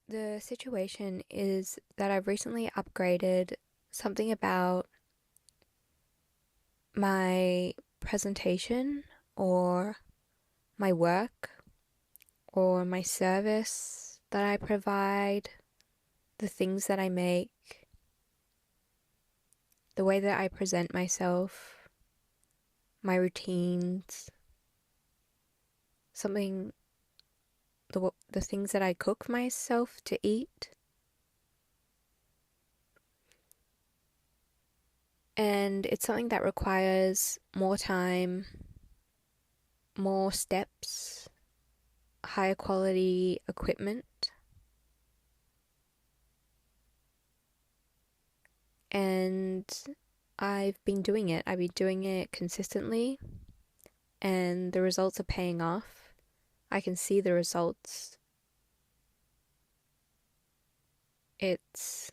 The situation is that I've recently upgraded something about my presentation or my work or my service that I provide, the things that I make, the way that I present myself, my routines, something, the things that I cook myself to eat. And it's something that requires more time, more steps, higher quality equipment. And I've been doing it. I've been doing it consistently, and the results are paying off. I can see the results. It's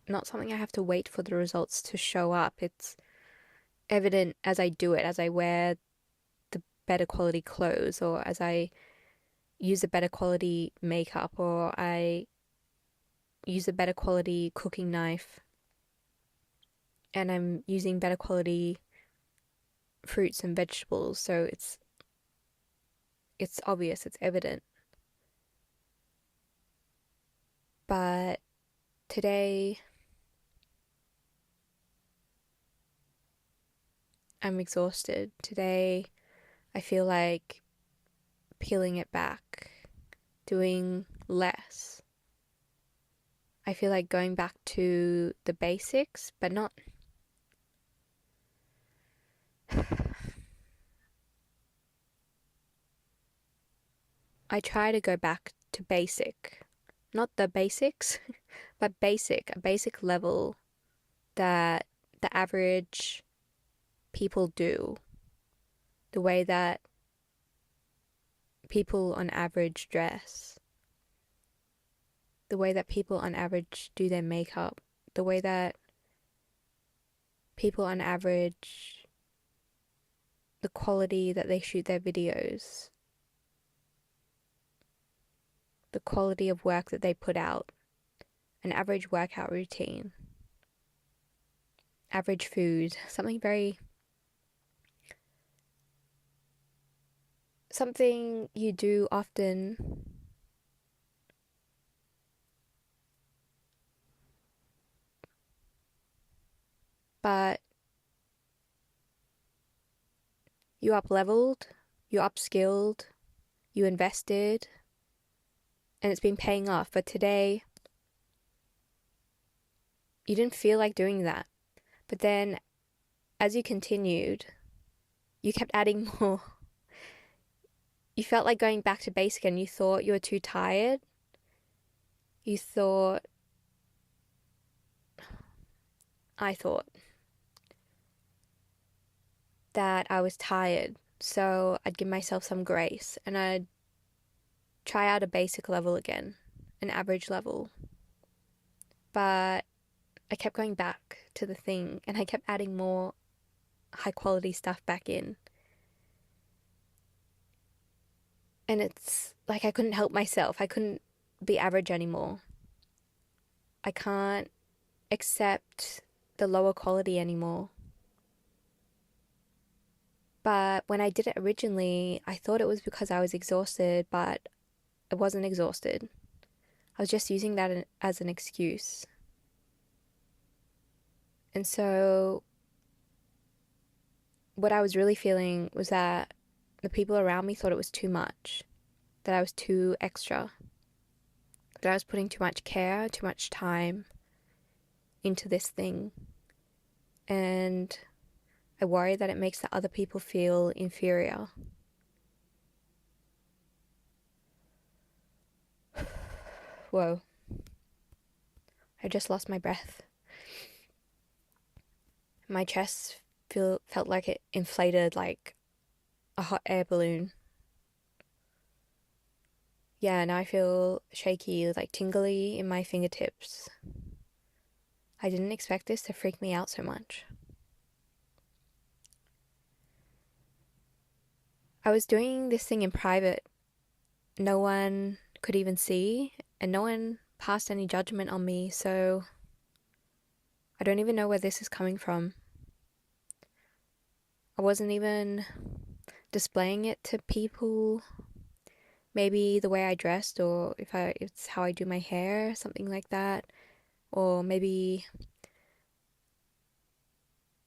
not something I have to wait for the results to show up. It's evident as I do it, as I wear the better quality clothes, or as I use a better quality makeup, or I use a better quality cooking knife, and I'm using better quality fruits and vegetables. So it's obvious, it's evident. But today I'm exhausted. Today I feel like peeling it back, doing less. I feel like going back to the basics, but not. I try to go back to basic. Not the basics, but basic, a basic level that the average people do. The way that people on average dress. The way that people on average do their makeup. The way that people on average, the quality that they shoot their videos, the quality of work that they put out, an average workout routine, average food, something you do often, but you up leveled, you upskilled, you invested, and it's been paying off. But today, you didn't feel like doing that. But then, as you continued, you kept adding more. You felt like going back to basic and you thought you were too tired. You thought, I thought that I was tired. So I'd give myself some grace and I'd try out a basic level again, an average level. But I kept going back to the thing and I kept adding more high quality stuff back in. And it's like I couldn't help myself. I couldn't be average anymore. I can't accept the lower quality anymore. But when I did it originally, I thought it was because I was exhausted, but I wasn't exhausted. I was just using that as an excuse. And so, what I was really feeling was that the people around me thought it was too much, that I was too extra, that I was putting too much care, too much time into this thing. And I worry that it makes the other people feel inferior. Whoa, I just lost my breath. My chest felt like it inflated like a hot air balloon. Yeah, now I feel shaky, like tingly in my fingertips. I didn't expect this to freak me out so much. I was doing this thing in private. No one could even see, and no one passed any judgment on me, so I don't even know where this is coming from. I wasn't even displaying it to people. Maybe the way I dressed, or if it's how I do my hair, something like that. Or maybe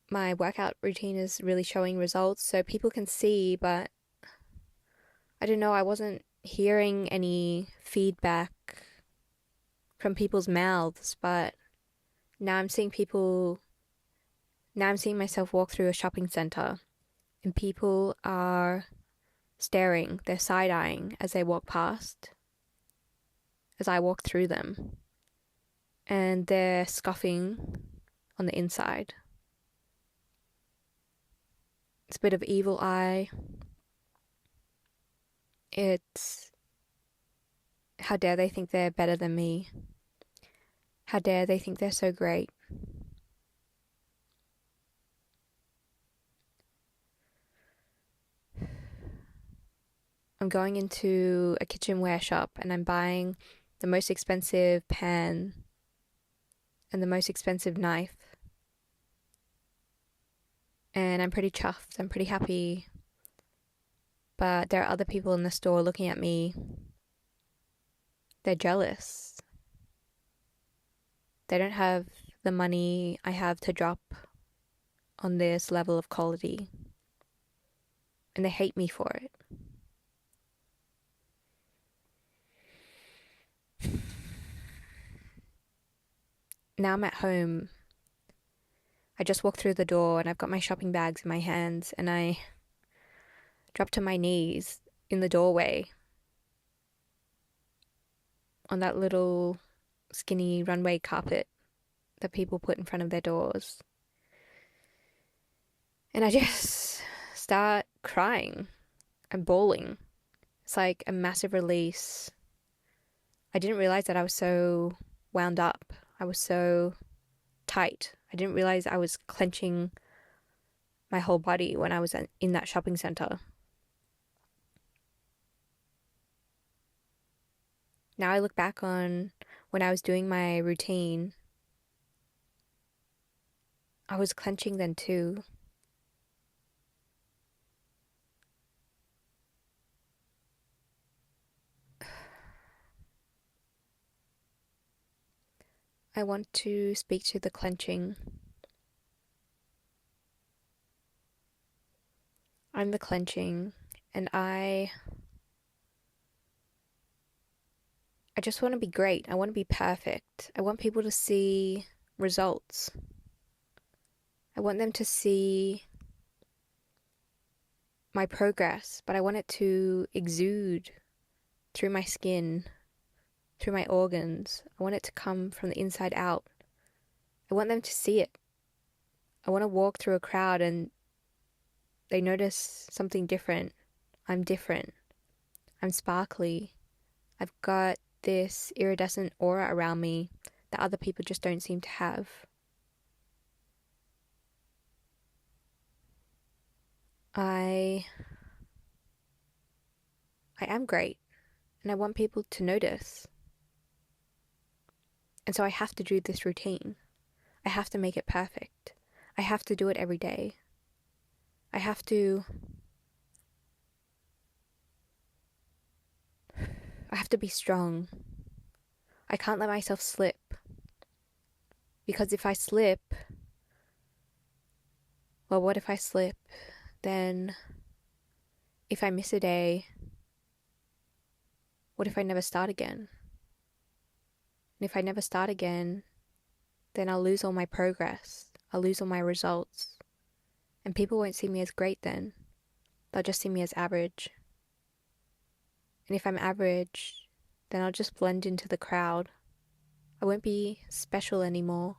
my workout routine is really showing results so people can see, but I don't know, I wasn't hearing any feedback from people's mouths, but now I'm seeing people, now I'm seeing myself walk through a shopping center and people are staring, they're side eyeing as they walk past, as I walk through them, and they're scoffing on the inside. It's a bit of evil eye. It's how dare they think they're better than me? How dare they think they're so great? I'm going into a kitchenware shop and I'm buying the most expensive pan and the most expensive knife. And I'm pretty chuffed. I'm pretty happy. But there are other people in the store looking at me. They're jealous. They don't have the money I have to drop on this level of quality. And they hate me for it. Now I'm at home. I just walked through the door and I've got my shopping bags in my hands and I drop to my knees in the doorway on that little skinny runway carpet that people put in front of their doors. And I just start crying and bawling. It's like a massive release. I didn't realize that I was so wound up. I was so tight. I didn't realize I was clenching my whole body when I was in that shopping center. Now I look back on when I was doing my routine, I was clenching then too. I want to speak to the clenching. I'm the clenching, and I just want to be great. I want to be perfect. I want people to see results. I want them to see my progress, but I want it to exude through my skin, through my organs. I want it to come from the inside out. I want them to see it. I want to walk through a crowd and they notice something different. I'm different. I'm sparkly. I've got this iridescent aura around me that other people just don't seem to have. I am great and I want people to notice. And so I have to do this routine. I have to make it perfect. I have to do it every day. I have to be strong. I can't let myself slip. Because if I slip, well, what if I slip? Then if I miss a day, what if I never start again? And if I never start again, then I'll lose all my progress. I'll lose all my results. And people won't see me as great then. They'll just see me as average. And if I'm average, then I'll just blend into the crowd. I won't be special anymore.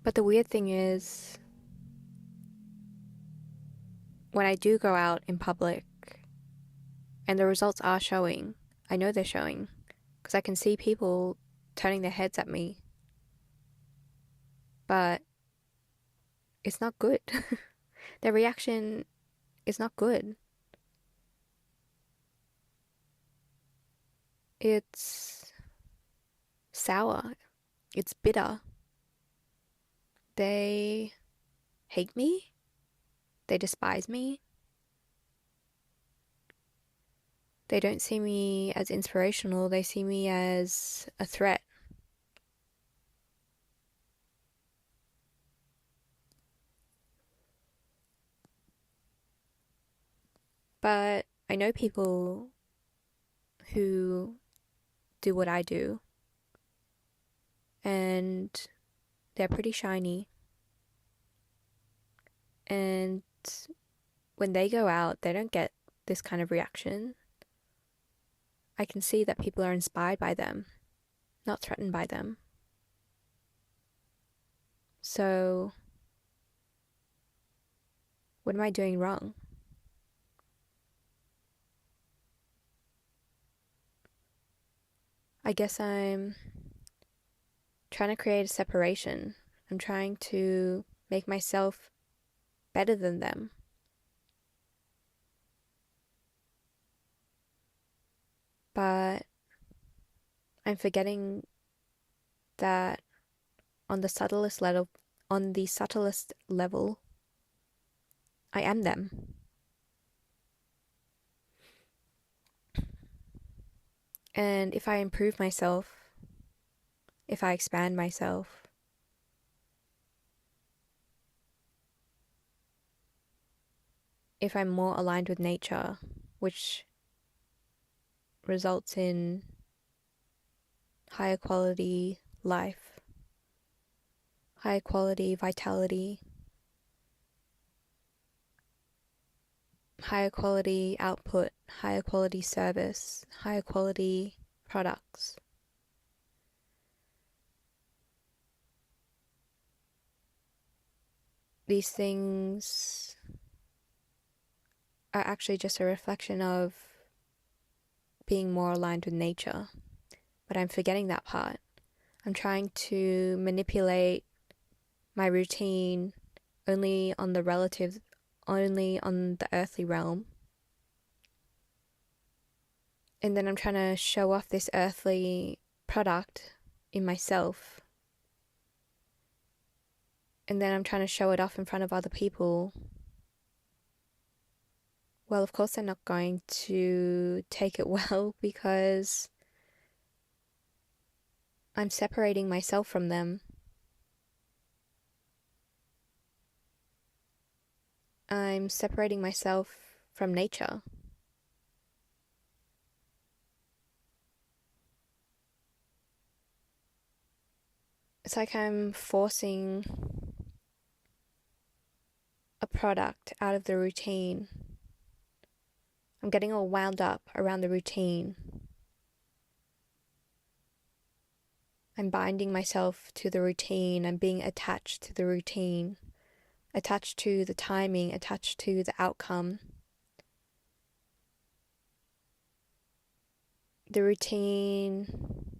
But the weird thing is, when I do go out in public, And the results are showing. I know they're showing because I can see people turning their heads at me, but it's not good. Their reaction is not good. It's sour. It's bitter. They hate me. They despise me. They don't see me as inspirational. They see me as a threat. But I know people who do what I do, and they're pretty shiny. And when they go out, they don't get this kind of reaction. I can see that people are inspired by them, not threatened by them. So, what am I doing wrong? I guess I'm trying to create a separation. I'm trying to make myself better than them. But I'm forgetting that on the subtlest level, I am them. And if I improve myself, if I expand myself, if I'm more aligned with nature, which results in higher quality life, higher quality vitality, higher quality output, higher quality service, higher quality products. These things are actually just a reflection of being more aligned with nature. But I'm forgetting that part. I'm trying to manipulate my routine only on the earthly realm. And then I'm trying to show off this earthly product in myself. And then I'm trying to show it off in front of other people. Well, of course, they're not going to take it well because I'm separating myself from them. I'm separating myself from nature. It's like I'm forcing a product out of the routine. I'm getting all wound up around the routine. I'm binding myself to the routine. I'm being attached to the routine, attached to the timing, attached to the outcome. The routine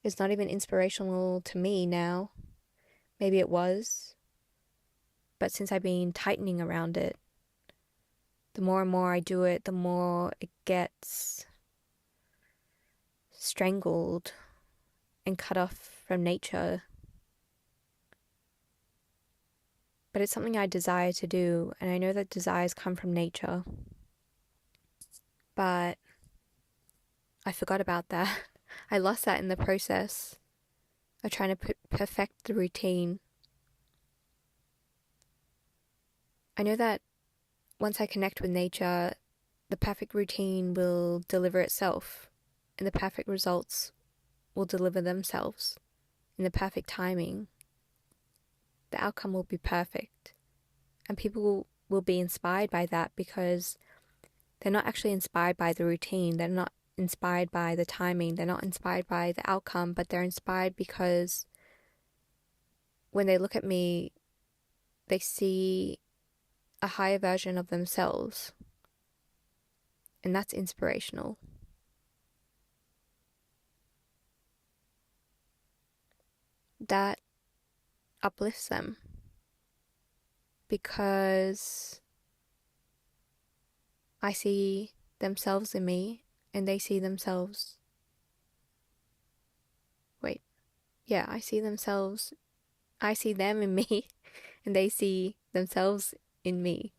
is not even inspirational to me now. Maybe it was, but since I've been tightening around it, the more and more I do it, the more it gets strangled and cut off from nature. But it's something I desire to do, and I know that desires come from nature. But I forgot about that. I lost that in the process of trying to perfect the routine. I know that once I connect with nature, the perfect routine will deliver itself, and the perfect results will deliver themselves in the perfect timing. The outcome will be perfect, and people will be inspired by that because they're not actually inspired by the routine. They're not inspired by the timing. They're not inspired by the outcome, but they're inspired because when they look at me, they see a higher version of themselves. And that's inspirational. That uplifts them because I see themselves in me and they see themselves. Wait, yeah, I see them in me and they see themselves in me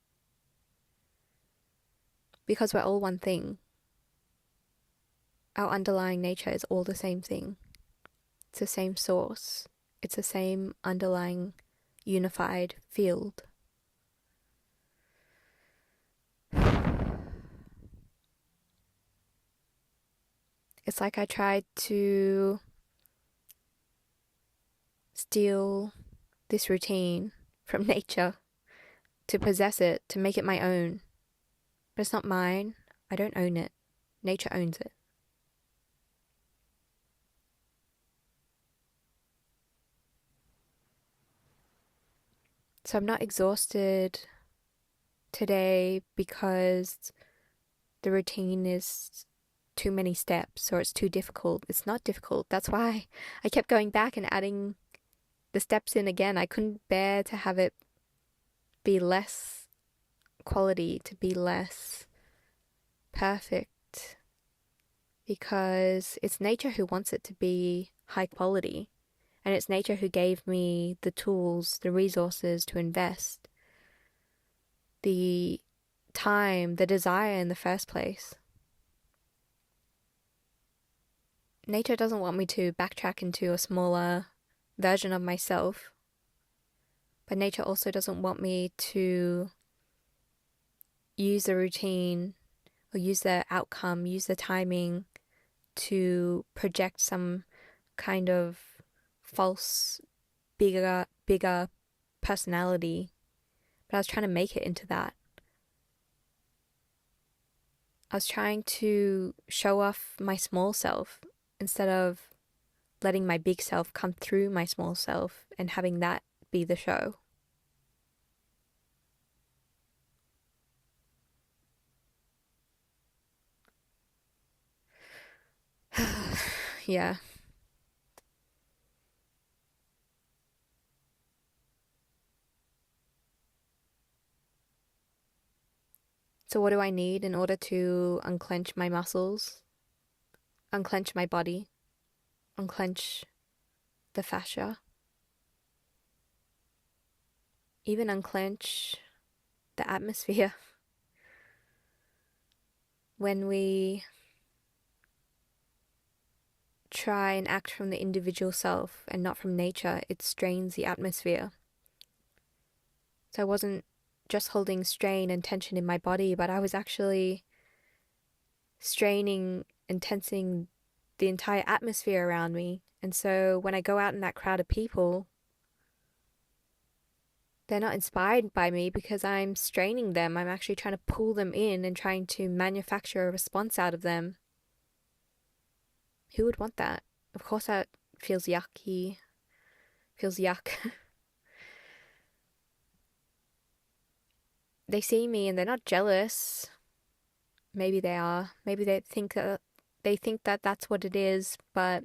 because we're all one thing. Our underlying nature is all the same thing. It's the same source. It's the same underlying unified field. It's like I tried to steal this routine from nature, to possess it, to make it my own. But it's not mine. I don't own it. Nature owns it. So I'm not exhausted today because the routine is too many steps or it's too difficult. It's not difficult. That's why I kept going back and adding the steps in again. I couldn't bear to have it be less quality, to be less perfect, because it's nature who wants it to be high quality. And it's nature who gave me the tools, the resources to invest, the time, the desire in the first place. Nature doesn't want me to backtrack into a smaller version of myself, but nature also doesn't want me to use the routine or use the outcome, use the timing to project some kind of false, bigger personality. But I was trying to make it into that. I was trying to show off my small self instead of letting my big self come through my small self and having that be the show. Yeah. So what do I need in order to unclench my muscles, unclench my body, unclench the fascia, even unclench the atmosphere? When we try and act from the individual self and not from nature, it strains the atmosphere. So I wasn't just holding strain and tension in my body, but I was actually straining and tensing the entire atmosphere around me. And so when I go out in that crowd of people, they're not inspired by me because I'm straining them. I'm actually trying to pull them in and trying to manufacture a response out of them. Who would want that? Of course, that feels yucky. Feels yuck. They see me and they're not jealous. Maybe they are. Maybe they think that that's what it is, but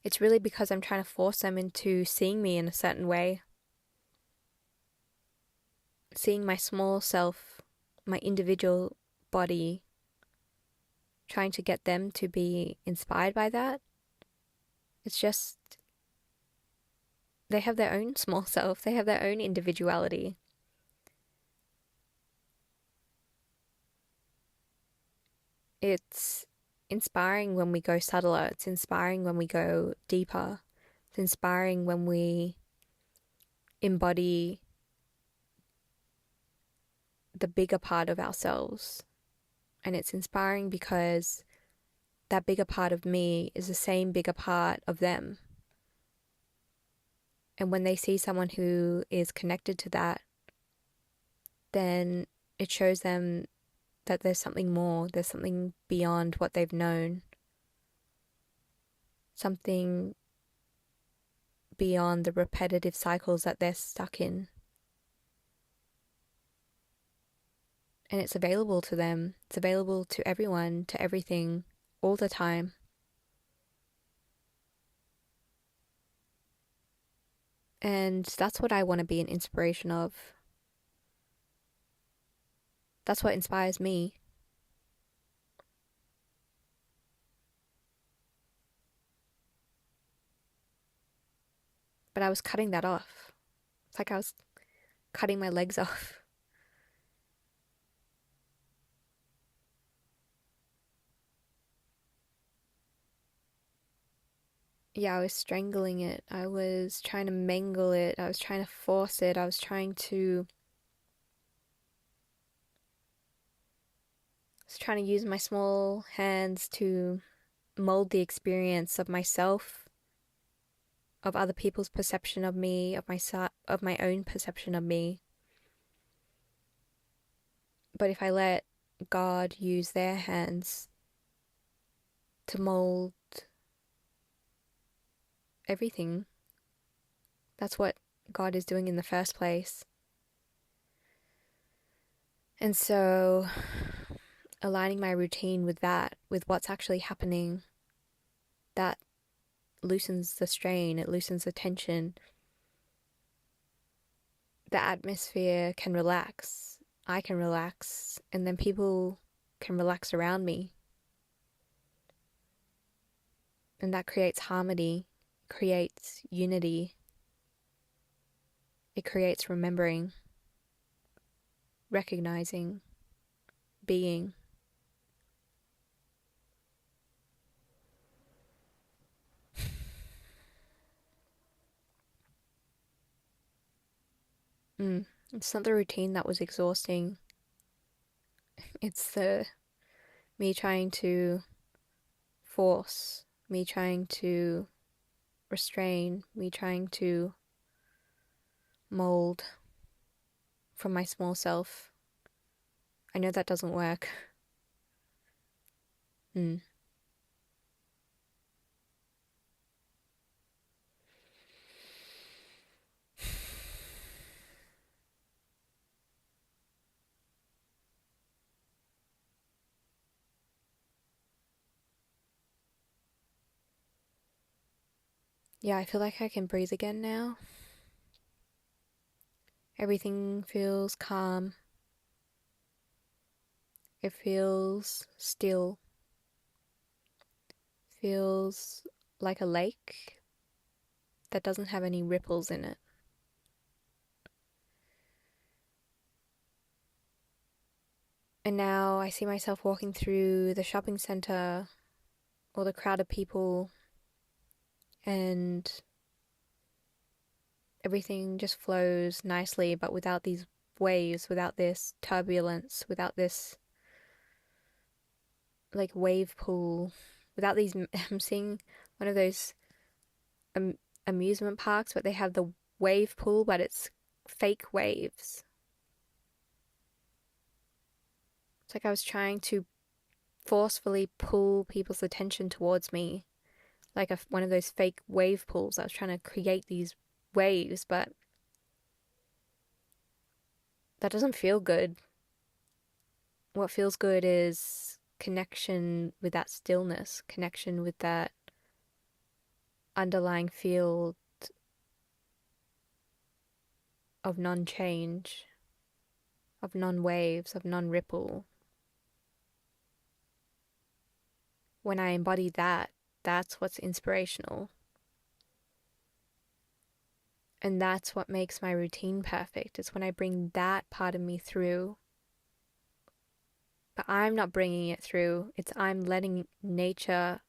it's really because I'm trying to force them into seeing me in a certain way. Seeing my small self, my individual body, trying to get them to be inspired by that. It's just they have their own small self, they have their own individuality. It's inspiring when we go subtler, it's inspiring when we go deeper, it's inspiring when we embody the bigger part of ourselves. And it's inspiring because that bigger part of me is the same bigger part of them. And when they see someone who is connected to that, then it shows them that there's something more, there's something beyond what they've known, something beyond the repetitive cycles that they're stuck in. and it's available to them. It's available to everyone, to everything, all the time. And that's what I want to be an inspiration of. That's what inspires me. But I was cutting that off. It's like I was cutting my legs off. Yeah, I was strangling it. I was trying to mangle it. I was trying to force it. I was trying to use my small hands to mold the experience of myself, of other people's perception of me, of my own perception of me. But if I let God use their hands to mold everything, that's what God is doing in the first place. And so aligning my routine with that, with what's actually happening, that loosens the strain, it loosens the tension. The atmosphere can relax, I can relax, and then people can relax around me. And that creates harmony, creates unity, it creates remembering, recognizing, being. Mm. It's not the routine that was exhausting. It's the me trying to force, me trying to restrain, me trying to mold from my small self. I know that doesn't work. Mm. Yeah, I feel like I can breathe again now. Everything feels calm. It feels still. Feels like a lake that doesn't have any ripples in it. And now I see myself walking through the shopping center, all the crowd of people, and everything just flows nicely, but without these waves, without this turbulence, without this like wave pool, without these. I'm seeing one of those um, amusement parks, but they have the wave pool, but it's fake waves. It's like I was trying to forcefully pull people's attention towards me, like one of those fake wave pools. I was trying to create these waves, but that doesn't feel good. What feels good is connection with that stillness, connection with that underlying field of non change, of non waves, of non ripple. When I embody that, that's what's inspirational. And that's what makes my routine perfect. It's when I bring that part of me through. But I'm not bringing it through, it's I'm letting nature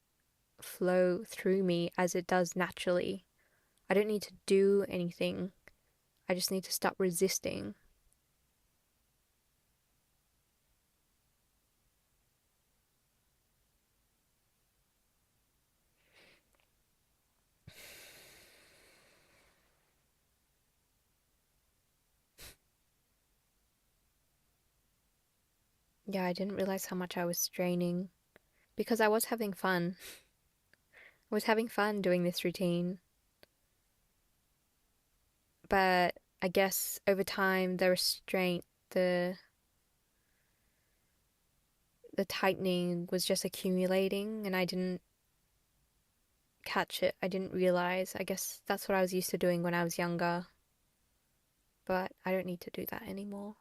flow through me as it does naturally. I don't need to do anything, I just need to stop resisting. Yeah, I didn't realize how much I was straining because I was having fun. I was having fun doing this routine. But I guess over time, the restraint, the the tightening was just accumulating and I didn't catch it. I didn't realize. I guess that's what I was used to doing when I was younger, but I don't need to do that anymore.